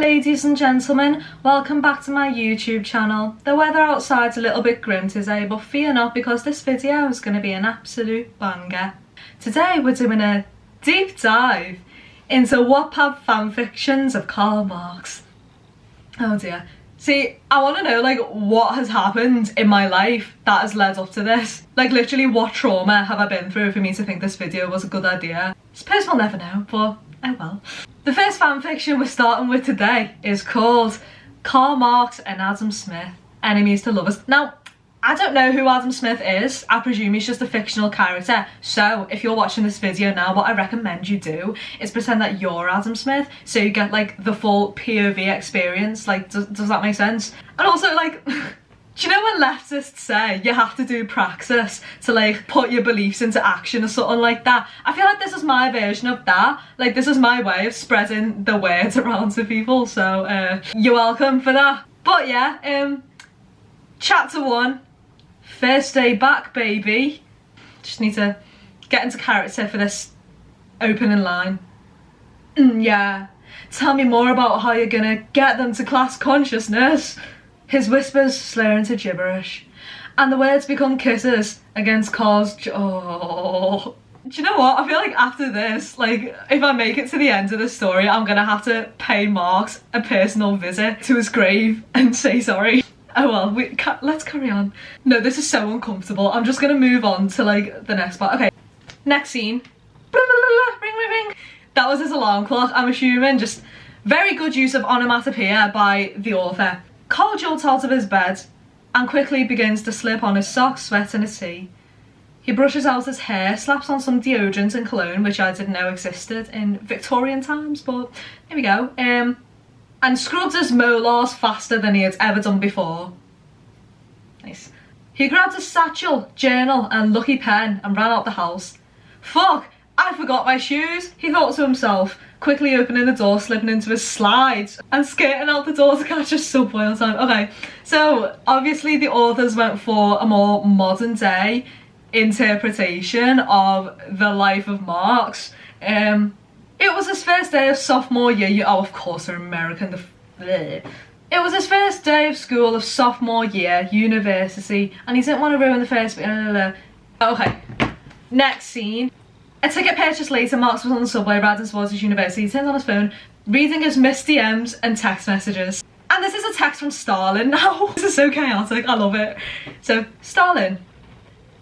ladies and gentlemen, welcome back to my YouTube channel. The weather outside's a little bit grim today, but fear not because this video is going to be an absolute banger. Today we're doing a deep dive into Wattpad fanfictions of Karl Marx. Oh dear. See, I want to know like what has happened in my life that has led up to this. Like literally what trauma have I been through for me to think this video was a good idea. I suppose we'll never know, but oh well. The first fanfiction we're starting with today is called Karl Marx and Adam Smith, Enemies to Lovers. Now, I don't know who Adam Smith is. I presume he's just a fictional character. So if you're watching this video now, what I recommend you do is pretend that you're Adam Smith so you get like the full POV experience. Like, does that make sense? And also like, do you know when leftists say you have to do praxis to like put your beliefs into action or something like that? I feel like this is my version of that. Like this is my way of spreading the word around to people. So you're welcome for that. But yeah, chapter 1. First day back, baby. Just need to get into character for this opening line. Yeah, tell me more about how you're gonna get them to class consciousness. His whispers slur into gibberish, and the words become kisses against Karl's jaw. Do you know what? I feel like after this, like, if I make it to the end of the story, I'm gonna have to pay Marx a personal visit to his grave and say sorry. Oh well, let's carry on. No, this is so uncomfortable. I'm just gonna move on to like the next part. Okay, next scene. Blah, blah, blah, blah. Ring, ring, ring. That was his alarm clock, I'm assuming. Just very good use of onomatopoeia by the author. Karl jolts out of his bed and quickly begins to slip on his socks, sweat and a tea. He brushes out his hair, slaps on some deodorant and cologne, which I didn't know existed in Victorian times, but here we go. And scrubbed his molars faster than he had ever done before. Nice. He grabbed his satchel, journal and lucky pen and ran out the house. Fuck, I forgot my shoes, he thought to himself, quickly opening the door, slipping into his slides and skirting out the door to catch a subway on time. Okay, so obviously the authors went for a more modern day interpretation of the life of Marx. It was his first day of sophomore year. Oh, of course, they're American. It was his first day of school of sophomore year, university, and he didn't want to ruin the first bit. Okay, next scene. A ticket purchased later, Marx was on the subway riding towards his university. He turned on his phone, reading his missed DMs and text messages. And this is a text from Stalin now. This is so chaotic, I love it. So, Stalin.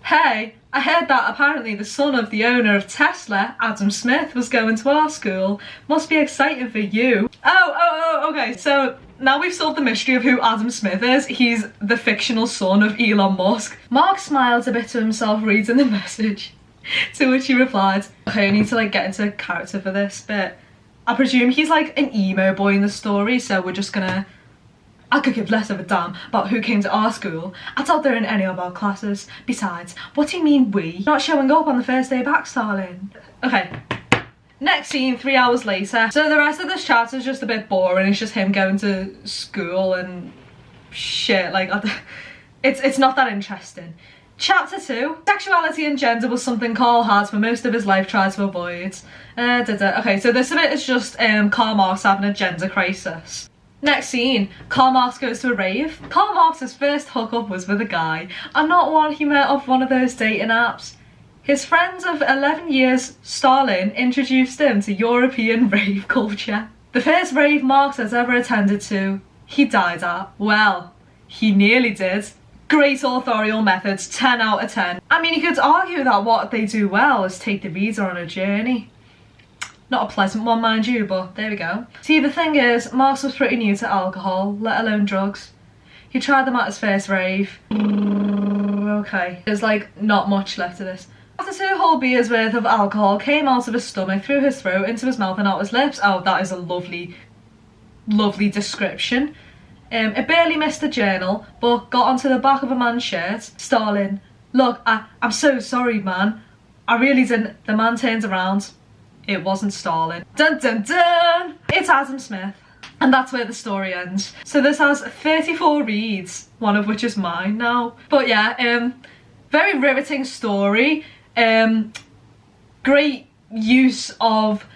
Hey, I heard that apparently the son of the owner of Tesla, Adam Smith, was going to our school. Must be exciting for you. Oh, okay. So now we've solved the mystery of who Adam Smith is. He's the fictional son of Elon Musk. Mark smiled a bit to himself reading the message, to which he replied, okay, I need to like get into character for this bit. I presume he's like an emo boy in the story, so we're just gonna... I could give less of a damn about who came to our school. I doubt they're in any of our classes. Besides, what do you mean we? Not showing up on the first day back, Stalin. Okay. Next scene, 3 hours later. So the rest of this chapter is just a bit boring. It's just him going to school and shit. Like, it's not that interesting. Chapter 2. Sexuality and gender was something Karl had for most of his life tried to avoid. Okay, so this bit is just Karl Marx having a gender crisis. Next scene, Karl Marx goes to a rave. Karl Marx's first hookup was with a guy, and not one he met off one of those dating apps. His friends of 11 years, Stalin, introduced him to European rave culture. The first rave Marx has ever attended to, he died at. Well, he nearly did. Great authorial methods, 10 out of 10. I mean, you could argue that what they do well is take the reader on a journey. Not a pleasant one, mind you, but there we go. See, the thing is, Marx was pretty new to alcohol, let alone drugs. He tried them at his first rave. Okay, there's like not much left of this. After 2 whole beers worth of alcohol came out of his stomach, through his throat, into his mouth and out his lips. Oh, that is a lovely, lovely description. It barely missed the journal, but got onto the back of a man's shirt. Stalin, look, I'm so sorry, man. I really didn't. The man turns around. It wasn't Stalin. Dun dun dun! It's Adam Smith. And that's where the story ends. So this has 34 reads, one of which is mine now. But yeah, very riveting story. Great use of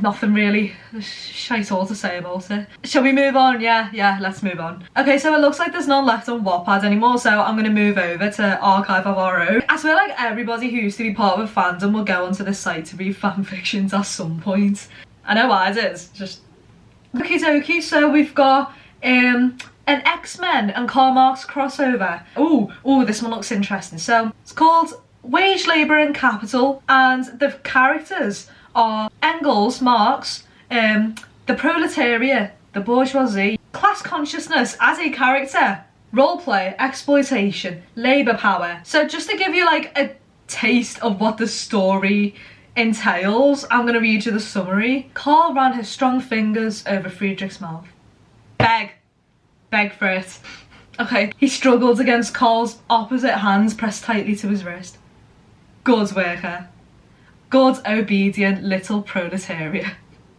nothing really shite all to say about it. Shall we move on? Yeah, let's move on. Okay, so it looks like there's none left on Wattpad anymore, so I'm going to move over to Archive of Our Own. I swear like everybody who used to be part of a fandom will go onto this site to read fanfictions at some point. I know I did, just... Okie dokie, so we've got an X-Men and Karl Marx crossover. Ooh, this one looks interesting. So it's called Wage, Labour and Capital, and the characters are Engels, Marx, the proletariat, the bourgeoisie, class consciousness as a character, roleplay, exploitation, labour power. So just to give you like a taste of what the story entails, I'm going to read you the summary. Karl ran his strong fingers over Friedrich's mouth. Beg for it. Okay, he struggled against Karl's opposite hands pressed tightly to his wrist. Good worker. Good obedient little proletariat.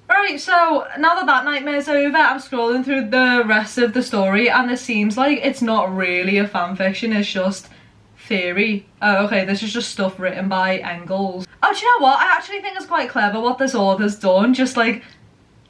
Right, so now that nightmare's over, I'm scrolling through the rest of the story and it seems like it's not really a fanfiction, it's just theory. Oh, okay, this is just stuff written by Engels. Oh, do you know what? I actually think it's quite clever what this author's done. Just like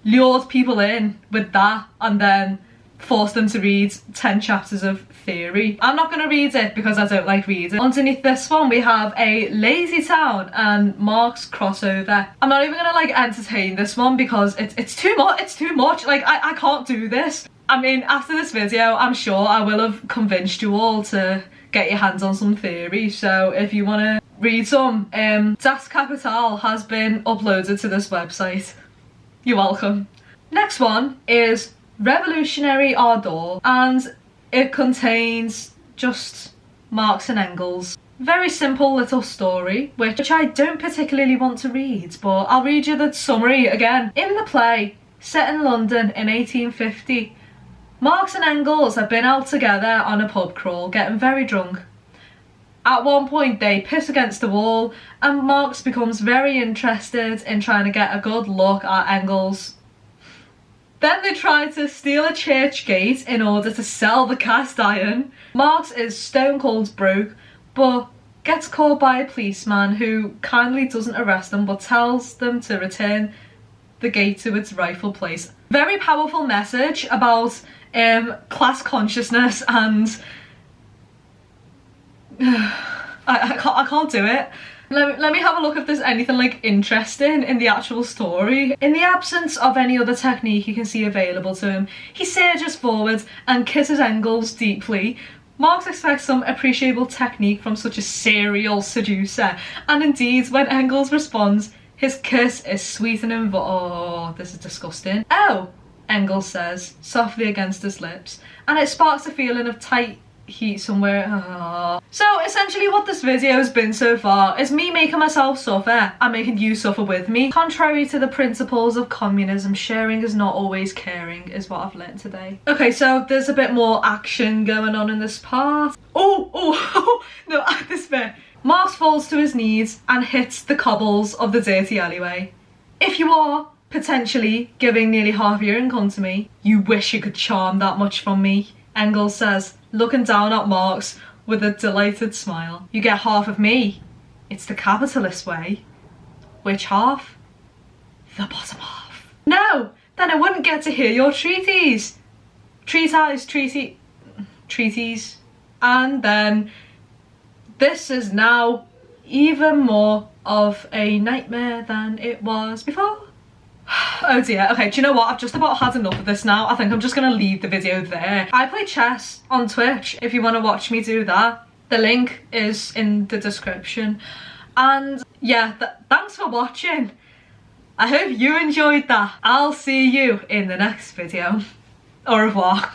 lured people in with that and then forced them to read 10 chapters of theory. I'm not going to read it because I don't like reading. Underneath this one we have a Lazy Town and Marx crossover. I'm not even going to like entertain this one because it's too much. Like I can't do this. I mean, after this video I'm sure I will have convinced you all to get your hands on some theory, so if you want to read some, Das Kapital has been uploaded to this website. You're welcome. Next one is Revolutionary Ardor, and it contains just Marx and Engels. Very simple little story, which I don't particularly want to read, but I'll read you the summary again. In the play, set in London in 1850, Marx and Engels have been out together on a pub crawl, getting very drunk. At one point they piss against the wall and Marx becomes very interested in trying to get a good look at Engels. Then they try to steal a church gate in order to sell the cast iron. Marx is stone cold broke, but gets caught by a policeman who kindly doesn't arrest them but tells them to return the gate to its rightful place. Very powerful message about class consciousness and I can't do it. Let me have a look if there's anything like interesting in the actual story. In the absence of any other technique he can see available to him, he surges forward and kisses Engels deeply. Marx expects some appreciable technique from such a serial seducer, and indeed when Engels responds, his kiss is sweet and oh, this is disgusting. Oh, Engels says, softly against his lips, and it sparks a feeling of tight heat somewhere. Oh. So essentially what this video has been so far is me making myself suffer and making you suffer with me. Contrary to the principles of communism, sharing is not always caring is what I've learned today. Okay, so there's a bit more action going on in this part. Oh, no, at this bit. Marx falls to his knees and hits the cobbles of the dirty alleyway. If you are potentially giving nearly half your income to me, you wish you could charm that much from me, Engels says, looking down at Marx with a delighted smile. You get half of me. It's the capitalist way. Which half? The bottom half. No! Then I wouldn't get to hear your treatise. Treatise. And then this is now even more of a nightmare than it was before. Oh dear. Okay, do you know what? I've just about had enough of this now. I think I'm just gonna leave the video there. I play chess on Twitch if you want to watch me do that. The link is in the description. And yeah, thanks for watching. I hope you enjoyed that. I'll see you in the next video. Au revoir.